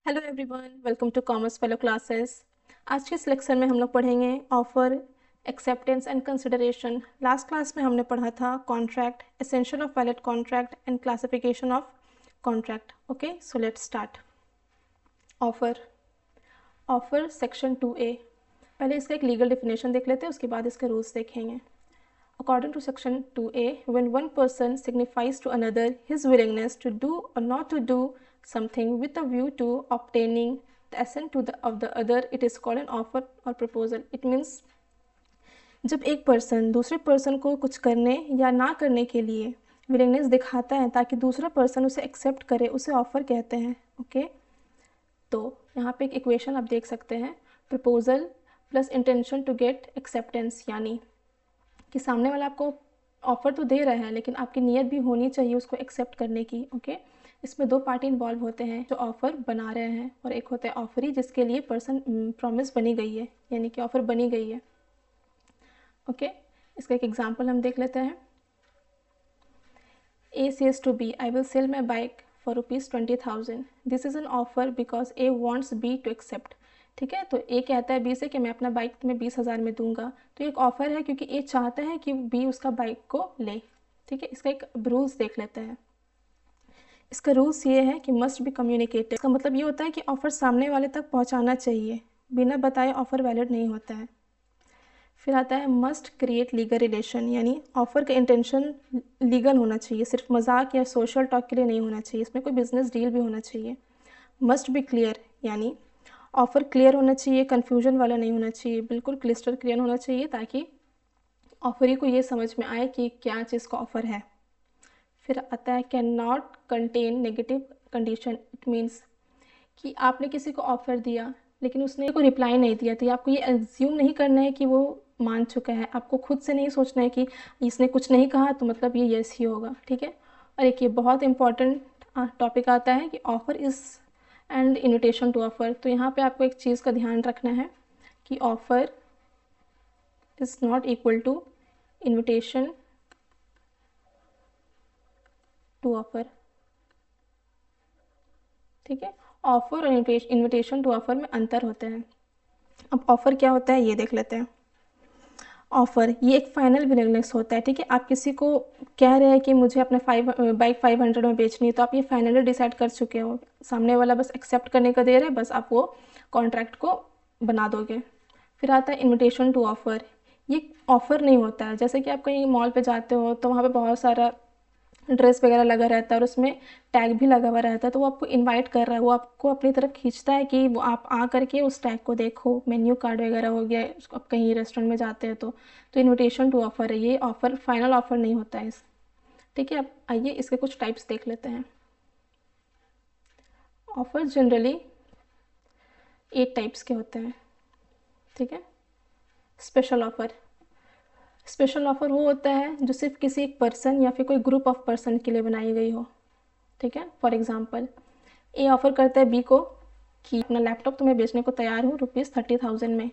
Hello everyone, welcome to commerce fellow classes. आज के इस लेक्चर में हम लोग पढ़ेंगे offer, acceptance and consideration. Last class में हमने पढ़ा था contract, essential of valid contract and classification of contract. Okay, so let's start. Offer offer section 2A। पहले इसका एक लीगल डिफिनेशन देख लेते हैं, उसके बाद इसके रूल्स देखेंगे। According to section 2A, when one person signifies to another his willingness to do or not to do something with a view to obtaining the assent of the other, it is called an offer or proposal. It means जब एक person दूसरे person को कुछ करने या ना करने के लिए विलिंगनेस दिखाता है ताकि दूसरा पर्सन उसे एक्सेप्ट करे, उसे ऑफर कहते हैं। ओके, तो यहाँ पे एक इक्वेशन आप देख सकते हैं, proposal plus intention to get acceptance, यानी कि सामने वाला आपको ऑफ़र तो दे रहा है लेकिन आपकी नीयत भी होनी चाहिए उसको एक्सेप्ट करने की। ओके, इसमें दो पार्टी इन्वॉल्व होते हैं, जो ऑफ़र बना रहे हैं, और एक होता है ऑफरी जिसके लिए पर्सन प्रॉमिस बनी गई है, यानी कि ऑफ़र बनी गई है। ओके, इसका एक एग्जांपल हम देख लेते हैं। A says to B, I will sell my bike for ₹20,000. This is an offer because A wants B to accept. ठीक है, तो ए कहता है बी से कि मैं अपना बाइक तुम्हें 20,000 में दूंगा, तो एक ऑफ़र है क्योंकि ए चाहता है कि बी उसका बाइक को ले। ठीक है, इसका एक रूल्स देख लेते हैं। इसका रूल्स ये है कि मस्ट बी कम्युनिकेटेड। इसका मतलब ये होता है कि ऑफ़र सामने वाले तक पहुंचाना चाहिए, बिना बताए ऑफ़र वैलिड नहीं होता है। फिर आता है मस्ट क्रिएट लीगल रिलेशन, यानी ऑफ़र का इंटेंशन लीगल होना चाहिए, सिर्फ मजाक या सोशल टॉक के लिए नहीं होना चाहिए, इसमें कोई बिजनेस डील भी होना चाहिए। मस्ट बी क्लियर, यानी ऑफ़र क्लियर होना चाहिए, कन्फ्यूजन वाला नहीं होना चाहिए, बिल्कुल क्लिस्टर क्लियर होना चाहिए ताकि ऑफरी को ये समझ में आए कि क्या चीज़ का ऑफ़र है। फिर आता है can not contain negative condition. It means कि आपने किसी को ऑफ़र दिया लेकिन उसने कोई रिप्लाई नहीं दिया, तो आपको ये एज्यूम नहीं करना है कि वो मान चुका है। आपको खुद से नहीं सोचना है कि इसने कुछ नहीं कहा तो मतलब ये यस ही होगा। ठीक है, और एक ये बहुत इंपॉर्टेंट टॉपिक आता है कि offer is and invitation to offer. तो यहाँ पे आपको एक चीज़ का ध्यान रखना है कि offer is not equal to invitation to offer. ठीक है, ऑफ़र और इन्विटेशन टू ऑफ़र में अंतर होते हैं। अब ऑफ़र क्या होता है ये देख लेते हैं। ऑफ़र ये एक फाइनल विलिंगनेस होता है। ठीक है, आप किसी को कह रहे हैं कि मुझे अपना बाइक 500 में बेचनी है, तो आप ये फाइनली डिसाइड कर चुके हो, सामने वाला बस एक्सेप्ट करने का देर है, बस आप वो कॉन्ट्रैक्ट को बना दोगे। फिर आता है इन्विटेशन टू ऑफ़र। ये ऑफ़र नहीं होता है, जैसे कि आप कहीं मॉल पे जाते हो तो वहाँ पे बहुत सारा ड्रेस वगैरह लगा रहता है और उसमें टैग भी लगा हुआ रहता है, तो वो आपको इनवाइट कर रहा है, वो आपको अपनी तरफ खींचता है कि वो आप आ करके उस टैग को देखो। मेन्यू कार्ड वगैरह हो गया, उसको आप कहीं रेस्टोरेंट में जाते हैं तो इनविटेशन टू ऑफ़र है ये, ऑफ़र फाइनल ऑफ़र नहीं होता है इस। ठीक है, अब आइए इसके कुछ टाइप्स देख लेते हैं। ऑफ़र जनरली 8 टाइप्स के होते हैं। ठीक है, स्पेशल ऑफ़र। स्पेशल ऑफ़र वो होता है जो सिर्फ किसी एक पर्सन या फिर कोई ग्रुप ऑफ पर्सन के लिए बनाई गई हो। ठीक है, फॉर एग्जांपल ए ऑफ़र करता है बी को कि अपना लैपटॉप तुम्हें बेचने को तैयार हूँ ₹30,000 में।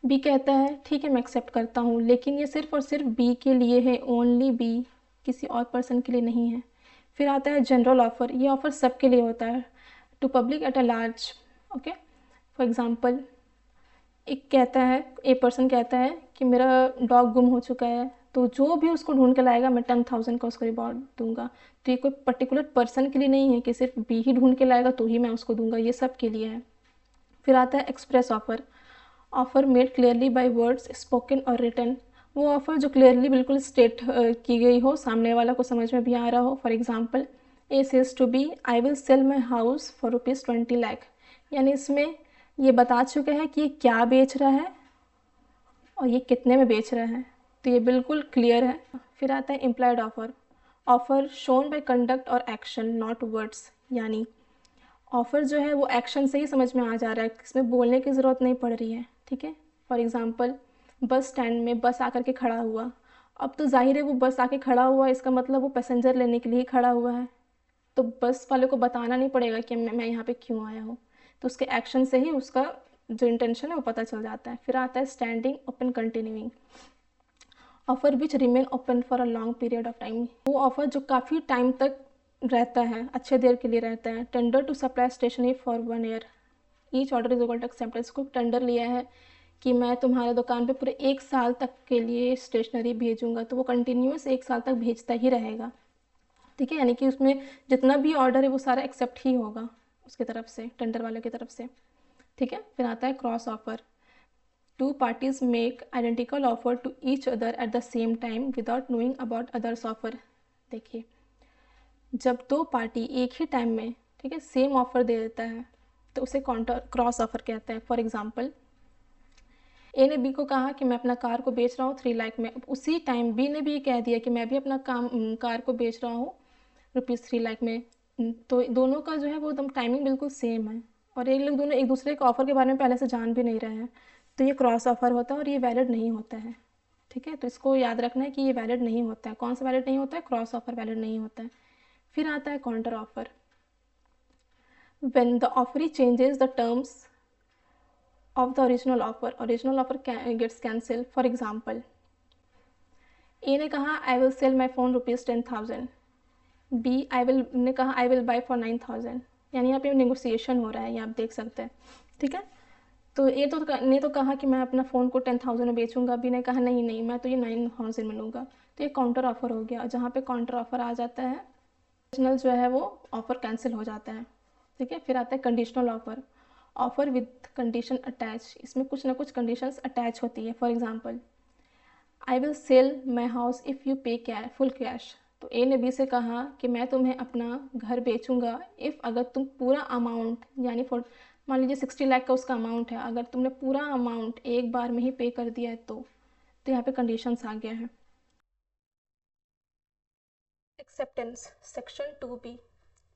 बी कहता है ठीक है मैं एक्सेप्ट करता हूँ, लेकिन ये सिर्फ और सिर्फ बी के लिए है, ओनली बी, किसी और पर्सन के लिए नहीं है। फिर आता है जनरल ऑफ़र। ये ऑफ़र सबके लिए होता है, to public at a large. Okay, for example एक कहता है, ए पर्सन कहता है कि मेरा डॉग गुम हो चुका है, तो जो भी उसको ढूंढ के लाएगा मैं 10,000 का उसको रिवॉर्ड दूंगा। तो ये कोई पर्टिकुलर पर्सन के लिए नहीं है कि सिर्फ बी ही ढूंढ के लाएगा तो ही मैं उसको दूंगा, ये सब के लिए है। फिर आता है express offer. Offer made clearly by words spoken और रिटन। वो ऑफ़र जो क्लियरली बिल्कुल स्टेट की गई हो, सामने वाला को समझ में भी आ रहा हो। For example A says to B, I will sell my house for ₹20 lakh. यानी इसमें ये बता चुके हैं कि ये क्या बेच रहा है और ये कितने में बेच रहा है, तो ये बिल्कुल क्लियर है। फिर आता है implied offer. Offer shown by conduct और एक्शन नॉट वर्ड्स, यानी ऑफ़र जो है वो एक्शन से ही समझ में आ जा रहा है, इसमें बोलने की ज़रूरत नहीं पड़ रही है। ठीक है, फॉर एग्ज़ाम्पल बस स्टैंड में बस आकर के खड़ा हुआ, अब तो जाहिर है वो बस आके खड़ा हुआ, इसका मतलब वो पैसेंजर लेने के लिए ही खड़ा हुआ है, तो बस वाले को बताना नहीं पड़ेगा कि मैं यहाँ पे क्यों आया हूँ, तो उसके एक्शन से ही उसका जो इंटेंशन है वो पता चल जाता है। फिर आता है standing open continuing. Offer which remain open for a long period of time. वो ऑफ़र जो काफ़ी टाइम तक रहता है, अच्छे देर के लिए रहता है। Tender to supply stationery for 1 year, each order is equal to acceptance. को टेंडर लिया है कि मैं तुम्हारे दुकान पे पूरे 1 साल तक के लिए स्टेशनरी भेजूंगा, तो वो कंटिन्यूस 1 साल तक भेजता ही रहेगा, ठीक है। यानी कि उसमें जितना भी ऑर्डर है वो सारा एक्सेप्ट ही होगा उसकी तरफ से, टेंडर वाले की तरफ से, ठीक है। फिर आता है cross offer. Two parties make identical offer to each other at the same time without knowing about others offer. देखिए, जब दो पार्टी एक ही टाइम में, ठीक है, सेम ऑफर दे देता है तो उसे काउंटर क्रॉस ऑफर कहते हैं। फॉर एग्जांपल, ए ने बी को कहा कि मैं अपना कार को बेच रहा हूँ 3 लाख में, उसी टाइम बी ने भी ये कह दिया कि मैं भी अपना कार को बेच रहा हूँ ₹3 लाख में। तो दोनों का जो है वो एकदम टाइमिंग बिल्कुल सेम है, और ये लोग दोनों एक दूसरे के ऑफ़र के बारे में पहले से जान भी नहीं रहे हैं, तो ये क्रॉस ऑफर होता है और ये वैलिड नहीं होता है, ठीक है। तो इसको याद रखना है कि ये वैलिड नहीं होता है। कौन सा वैलिड नहीं होता है? क्रॉस ऑफर वैलिड नहीं होता है। फिर आता है counter offer. When the offeree changes the terms of the original offer gets cancelled. For example, A ने कहा I will sell my phone ₹10,000, B ने कहा आई विल बाई फॉर 9,000। यानी यहाँ पे नेगोशिएशन हो रहा है, ये आप देख सकते हैं, ठीक है। तो ए तो ने तो कहा कि मैं अपना फ़ोन को 10,000 में बेचूंगा, बी ने कहा नहीं नहीं मैं तो ये 9,000 में लूँगा, तो ये काउंटर ऑफर हो गया। जहाँ पे काउंटर ऑफर आ जाता है, ओरिजिनल जो है वो ऑफ़र कैंसिल हो जाता है, ठीक है। फिर आता है conditional offer. Offer with condition attach, इसमें कुछ ना कुछ कंडीशंस अटैच होती है। For example, I will sell my house if you पे फुल कैश। तो ए ने बी से कहा कि मैं तुम्हें अपना घर बेचूंगा इफ़, अगर तुम पूरा अमाउंट, यानी फॉर मान लीजिए 60 लाख का उसका अमाउंट है, अगर तुमने पूरा अमाउंट एक बार में ही पे कर दिया है तो यहाँ पे कंडीशंस आ गया है। Acceptance section 2B।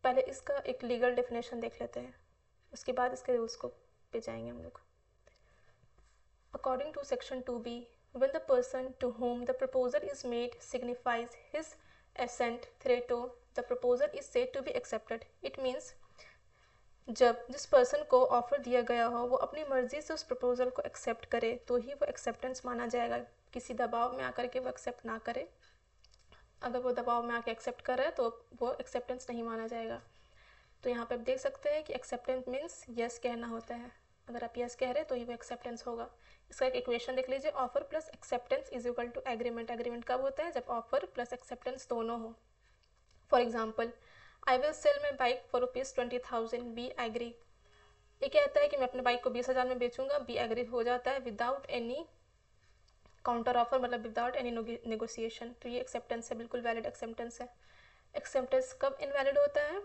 पहले इसका एक लीगल डेफिनेशन देख लेते हैं, उसके बाद इसके रूल्स को पे जाएंगे हम लोग। According to section 2B, when the person to whom the proposal is made signifies his assent thereto, the proposal is said to be accepted. It means जब जिस पर्सन को ऑफर दिया गया हो वो अपनी मर्जी से उस प्रपोजल को एक्सेप्ट करे तो ही वो एक्सेप्टेंस माना जाएगा। किसी दबाव में आकर के वो एक्सेप्ट ना करे, अगर वो दबाव में आकर एक्सेप्ट कर रहा है तो वो एक्सेप्टेंस नहीं माना जाएगा। तो यहाँ पे आप देख सकते हैं कि एक्सेप्टेंस मीन्स यस कहना होता है, अगर आप यस कह रहे हैं तो ही वो एक्सेप्टेंस होगा। इसका एक इक्वेशन देख लीजिए, offer plus acceptance is equal to agreement. Agreement कब होता है? जब ऑफर प्लस एक्सेप्टेंस दोनों हो। For example, I will sell my bike for ₹20,000, B agree. ये कहता है कि मैं अपने बाइक को 20,000 में बेचूंगा, बी एग्री हो जाता है विदाउट एनी काउंटर ऑफर, मतलब विदाउट एनी नेगोशिएशन। तो ये एक्सेप्टेंस है, बिल्कुल वैलिड एक्सेप्टेंस है। एक्सेप्टेंस कब इनवैलिड होता है?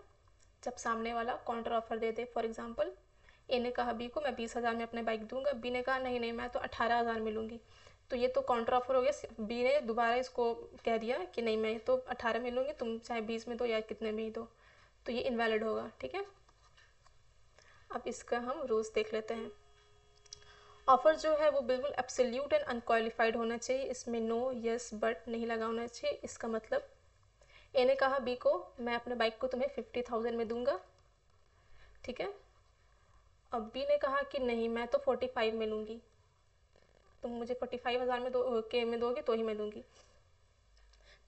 जब सामने वाला काउंटर ऑफर दे दे। फॉर एग्जाम्पल, ए ने कहा बी को मैं 20,000 में अपने बाइक दूंगा, बी ने कहा नहीं नहीं मैं तो 18,000 में लूँगी, तो ये तो काउंटर ऑफर हो गया। बी ने दोबारा इसको कह दिया कि नहीं मैं तो 18 में लूँगी, तुम चाहे 20 में दो या कितने में ही दो, तो ये इनवैलिड होगा, ठीक है। अब इसका हम रूल्स देख लेते हैं। ऑफर जो है वो बिल्कुल एब्सोल्यूट एंड अनक्वालिफाइड होना चाहिए, इसमें नो यस बट नहीं लगा होना चाहिए। इसका मतलब ए ने कहा बी को मैं अपने बाइक को तुम्हें 50,000 में दूंगा, ठीक है। अब बी ने कहा कि नहीं मैं तो 45 में लूँगी, तुम मुझे 45,000 में दोगे तो ही मैं लूँगी।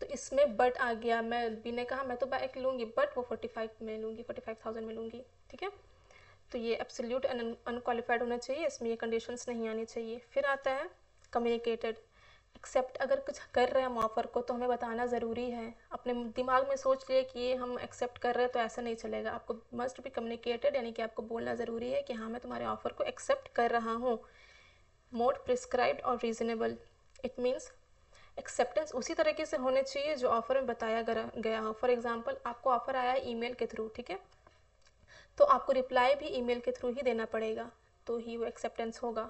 तो इसमें बट आ गया, मैं बी ने कहा मैं तो बाइक लूँगी बट वो 45 में लूँगी, 45,000 में लूँगी, ठीक है। तो ये एब्सोल्यूट एंड अनक्वालिफाइड होना चाहिए, इसमें ये कंडीशंस नहीं आनी चाहिए। फिर आता है कम्युनिकेटेड। एक्सेप्ट अगर कुछ कर रहे हैं हम ऑफ़र को तो हमें बताना ज़रूरी है। अपने दिमाग में सोच लिए कि ये हम एक्सेप्ट कर रहे हैं तो ऐसा नहीं चलेगा, आपको मस्ट बी कम्युनिकेटेड, यानी कि आपको बोलना ज़रूरी है कि हाँ मैं तुम्हारे ऑफ़र को एक्सेप्ट कर रहा हूँ। मोड प्रिस्क्राइब्ड और रीजनेबल। इट मीन्स एक्सेप्टेंस उसी तरीके से होने चाहिए जो ऑफ़र में बताया गया हो। फॉर एग्जाम्पल, आपको ऑफ़र आया है ईमेल के थ्रू, ठीक है, तो आपको रिप्लाई भी ईमेल के थ्रू ही देना पड़ेगा, तो ही वो एक्सेप्टेंस होगा।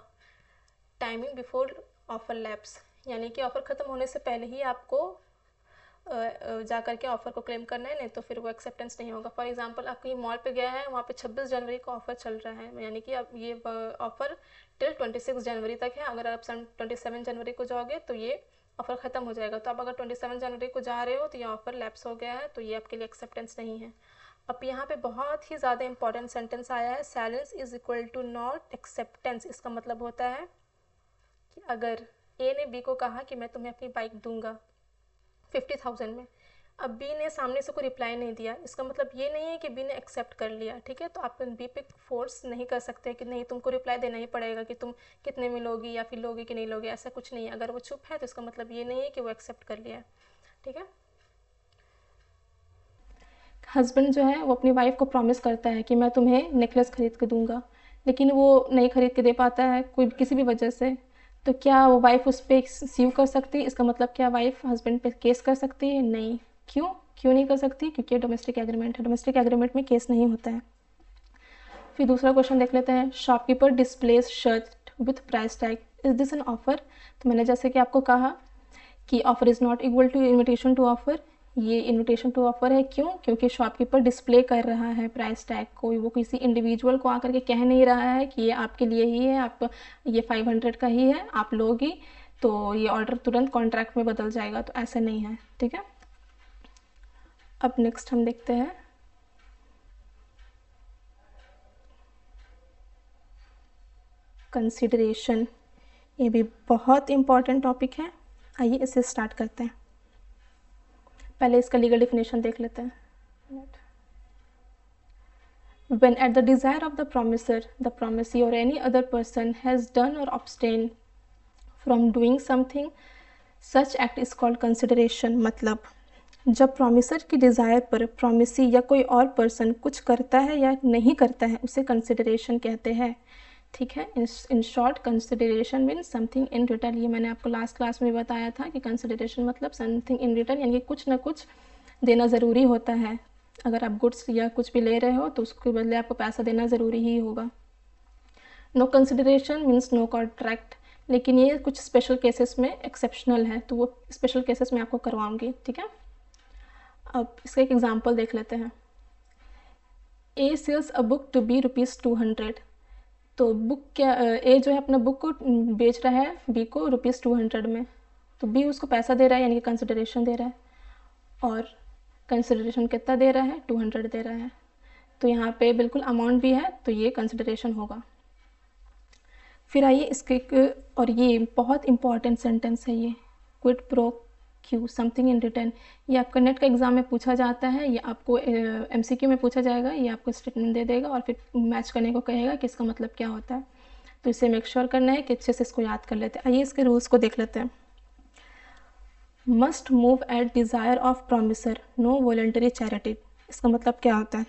टाइमिंग बिफोर ऑफर लैप्स, यानी कि ऑफ़र ख़त्म होने से पहले ही आपको जा कर के ऑफ़र को क्लेम करना है, नहीं तो फिर वो एक्सेप्टेंस नहीं होगा। फॉर एग्जांपल, आप कहीं मॉल पे गया है, वहाँ पे 26 जनवरी का ऑफ़र चल रहा है, यानी कि अब ये ऑफ़र टिल 26 जनवरी तक है। अगर आप 27 जनवरी को जाओगे तो ये ऑफ़र ख़त्म हो जाएगा। तो आप अगर 27 जनवरी को जा रहे हो तो ये ऑफ़र लैप्स हो गया है, तो ये आपके लिए एक्सेप्टेंस नहीं है। अब यहाँ पे बहुत ही ज़्यादा इंपॉर्टेंट सेंटेंस आया है, silence is equal to not acceptance. इसका मतलब होता है कि अगर ए ने बी को कहा कि मैं तुम्हें अपनी बाइक दूंगा 50,000 में, अब बी ने सामने से कोई रिप्लाई नहीं दिया, इसका मतलब ये नहीं है कि बी ने एक्सेप्ट कर लिया, ठीक है। तो आप बी पे फोर्स नहीं कर सकते कि नहीं तुमको रिप्लाई देना ही पड़ेगा कि तुम कितने में लोगी या फिर लोगी कि नहीं लोगी, ऐसा कुछ नहीं है। अगर वो चुप है तो इसका मतलब ये नहीं है कि वो एक्सेप्ट कर लिया है, ठीक है। हस्बैंड जो है वो अपनी वाइफ को प्रॉमिस करता है कि मैं तुम्हें नेकलेस खरीद के दूंगा, लेकिन वो नहीं खरीद के दे पाता है कोई किसी भी वजह से। तो क्या वो वाइफ उस पर स्यू कर सकती है? इसका मतलब क्या वाइफ हस्बैंड पे केस कर सकती है? नहीं। क्यों क्यों नहीं कर सकती? क्योंकि डोमेस्टिक एग्रीमेंट है, डोमेस्टिक एग्रीमेंट में केस नहीं होता है। फिर दूसरा क्वेश्चन देख लेते हैं। Shopkeeper displays shirt with price tag, is this an offer? तो मैंने जैसे कि आपको कहा कि offer is not equal to invitation to offer, ये इन्विटेशन टू ऑफर है। क्यों? क्योंकि शॉपकीपर डिस्प्ले कर रहा है प्राइस टैग को, वो किसी इंडिविजुअल को आकर के कह नहीं रहा है कि ये आपके लिए ही है, आप ये 500 का ही है, आप लोगी तो ये ऑर्डर तुरंत कॉन्ट्रैक्ट में बदल जाएगा, तो ऐसा नहीं है, ठीक है। अब नेक्स्ट हम देखते हैं कंसिडरेशन। ये भी बहुत इम्पॉर्टेंट टॉपिक है, आइए इसे स्टार्ट करते हैं। पहले इसका लीगल डिफिनेशन देख लेते हैं। When at the desire of the promisor, the promisee or any other person has done or abstained from doing something, such act is called consideration। मतलब जब प्रॉमिसर की डिज़ायर पर प्रॉमिसी या कोई और पर्सन कुछ करता है या नहीं करता है, उसे कंसिडरेशन कहते हैं, ठीक है। In short consideration mean something in return. ये मैंने आपको लास्ट क्लास में बताया था कि कंसिडरेशन मतलब समथिंग इन रिटर्न, यानी कि कुछ ना कुछ देना ज़रूरी होता है। अगर आप गुड्स या कुछ भी ले रहे हो तो उसके बदले आपको पैसा देना ज़रूरी ही होगा। No consideration means no contract, लेकिन ये कुछ स्पेशल केसेस में एक्सेप्शनल है, तो वो स्पेशल केसेस में आपको करवाऊंगी, ठीक है। अब इसका एक एग्जांपल देख लेते हैं। A sells a book to B ₹200। तो बुक क्या, ए जो है अपना बुक को बेच रहा है बी को ₹200 में, तो बी उसको पैसा दे रहा है, यानी कि कंसिडरेशन दे रहा है, और कंसिडरेशन कितना दे रहा है? 200 दे रहा है। तो यहाँ पे बिल्कुल अमाउंट भी है, तो ये कंसिडरेशन होगा। फिर आइए इसके और ये बहुत इंपॉर्टेंट सेंटेंस है ये, quid pro Q something in return. ये आपका नेट का एग्जाम में पूछा जाता है, ये आपको एमसीक्यू में पूछा जाएगा, ये आपको स्टेटमेंट दे देगा और फिर मैच करने को कहेगा कि इसका मतलब क्या होता है। तो इसे मेक श्योर करना है कि अच्छे से इसको याद कर लेते हैं। आइए इसके रूल्स को देख लेते हैं। Must move at desire of promisor, no voluntary charity. इसका मतलब क्या होता है?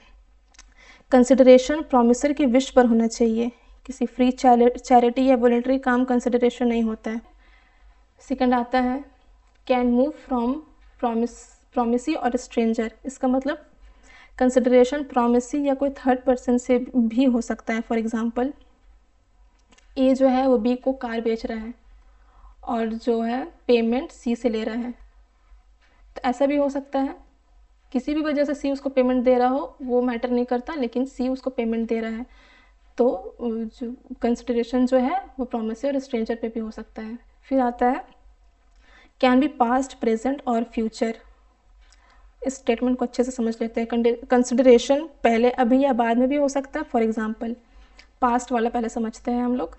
कंसिडरेशन प्रॉमिसर की विश पर होना चाहिए, किसी फ्री चैरिटी या वॉलंटरी काम कंसिडरेशन नहीं होता है। सेकंड आता है कैन मूव फ्रॉम प्रॉमिसी और स्ट्रेंजर। इसका मतलब कंसिडरेशन प्रॉमिसी या कोई थर्ड पर्सन से भी हो सकता है। फॉर एग्जांपल ए जो है वो बी को कार बेच रहा है और जो है पेमेंट सी से ले रहा है, तो ऐसा भी हो सकता है। किसी भी वजह से सी उसको पेमेंट दे रहा हो वो मैटर नहीं करता, लेकिन सी उसको पेमेंट दे रहा है, तो जो कंसिडरेशन जो है वो प्रॉमिसी और स्ट्रेंजर पे भी हो सकता है। फिर आता है कैन बी पास्ट प्रेजेंट और फ्यूचर। इस स्टेटमेंट को अच्छे से समझ लेते हैं। कंसिडरेशन पहले अभी या बाद में भी हो सकता है। फॉर एग्जांपल पास्ट वाला पहले समझते हैं हम लोग।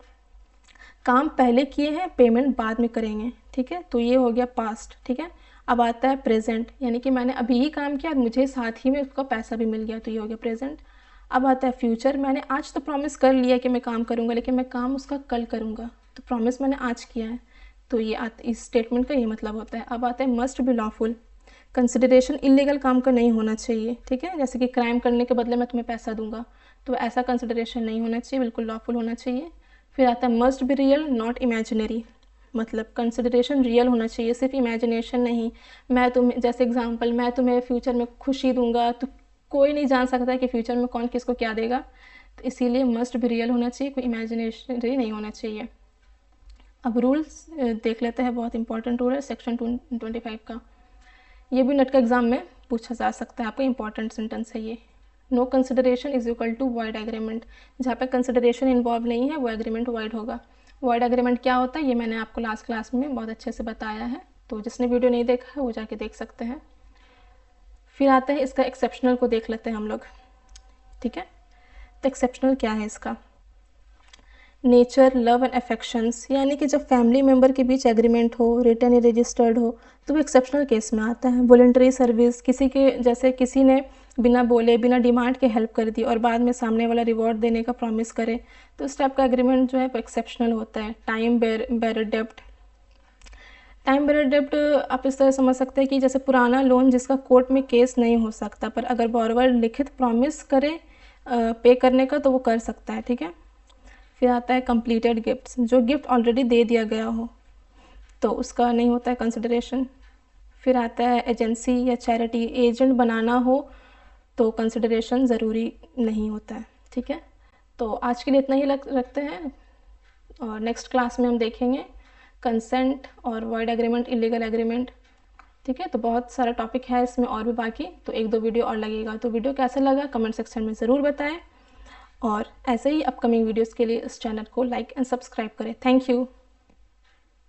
काम पहले किए हैं, पेमेंट बाद में करेंगे, ठीक है, तो ये हो गया पास्ट, ठीक है। अब आता है प्रेजेंट, यानी कि मैंने अभी ही काम किया और मुझे साथ ही में उसका पैसा भी मिल गया, तो ये हो गया प्रेजेंट। अब आता है फ्यूचर, मैंने आज तो प्रॉमिस कर लिया कि मैं काम करूँगा, लेकिन मैं काम उसका कल करूँगा, तो प्रॉमिस मैंने आज किया है, तो ये इस स्टेटमेंट का ये मतलब होता है। अब आता है must be lawful. Consideration illegal काम का नहीं होना चाहिए, ठीक है, जैसे कि क्राइम करने के बदले मैं तुम्हें पैसा दूंगा, तो ऐसा कंसिडरेशन नहीं होना चाहिए, बिल्कुल लॉफुल होना चाहिए। फिर आता है must be real not imaginary. मतलब कंसिडरेशन रियल होना चाहिए, सिर्फ इमेजिनेशन नहीं। मैं तुम्हें, जैसे एग्जांपल, मैं तुम्हें फ्यूचर में खुशी दूंगा, तो कोई नहीं जान सकता कि फ्यूचर में कौन किसको क्या देगा, तो इसीलिए मस्ट बी रियल होना चाहिए, कोई इमेजिनेशनरी नहीं होना चाहिए। अब रूल्स देख लेते हैं, बहुत इंपॉर्टेंट रूल है सेक्शन 25 का। ये भी नेट का एग्जाम में पूछा जा सकता है, आपका इंपॉर्टेंट सेंटेंस है ये। No consideration is equal to void agreement. जहाँ पे कंसिडरेशन इन्वॉल्व नहीं है वो एग्रीमेंट वॉइड होगा। वॉइड एग्रीमेंट क्या होता है ये मैंने आपको लास्ट क्लास में बहुत अच्छे से बताया है, तो जिसने वीडियो नहीं देखा है वो जाके देख सकते हैं। फिर आता है इसका एक्सेप्शनल को देख लेते हैं हम लोग, ठीक है। तो एक्सेप्शनल क्या है इसका? नेचर, लव एंड अफेक्शंस, यानी कि जब फैमिली मेम्बर के बीच एग्रीमेंट हो, रिटन या रजिस्टर्ड हो, तो वो एक्सेप्शनल केस में आता है। वॉलंटरी सर्विस, किसी के जैसे किसी ने बिना बोले, बिना डिमांड के हेल्प कर दी और बाद में सामने वाला रिवॉर्ड देने का प्रॉमिस करे, तो इस टाइप का एग्रीमेंट जो है वो एक्सेप्शनल होता है। टाइम बेयर डेब्ट, टाइम बेयर डेब्ट आप इस तरह समझ सकते हैं कि जैसे पुराना लोन जिसका कोर्ट में केस नहीं हो सकता, पर अगर बॉरोवर लिखित प्रॉमिस करे पे करने का तो वो कर सकता है, ठीक है। फिर आता है कंप्लीटेड गिफ्ट्स, जो गिफ्ट ऑलरेडी दे दिया गया हो तो उसका नहीं होता है कंसिडरेशन। फिर आता है एजेंसी या चैरिटी, एजेंट बनाना हो तो कंसिडरेशन ज़रूरी नहीं होता है, ठीक है। तो आज के लिए इतना ही रखते हैं और नेक्स्ट क्लास में हम देखेंगे कंसेंट और वॉइड एग्रीमेंट, इलीगल एग्रीमेंट, ठीक है। तो बहुत सारा टॉपिक है इसमें और भी बाकी, तो 1-2 वीडियो और लगेगा। तो वीडियो कैसा लगा कमेंट सेक्शन में ज़रूर बताएं और ऐसे ही अपकमिंग वीडियोज़ के लिए इस चैनल को लाइक एंड सब्सक्राइब करें। Thank you.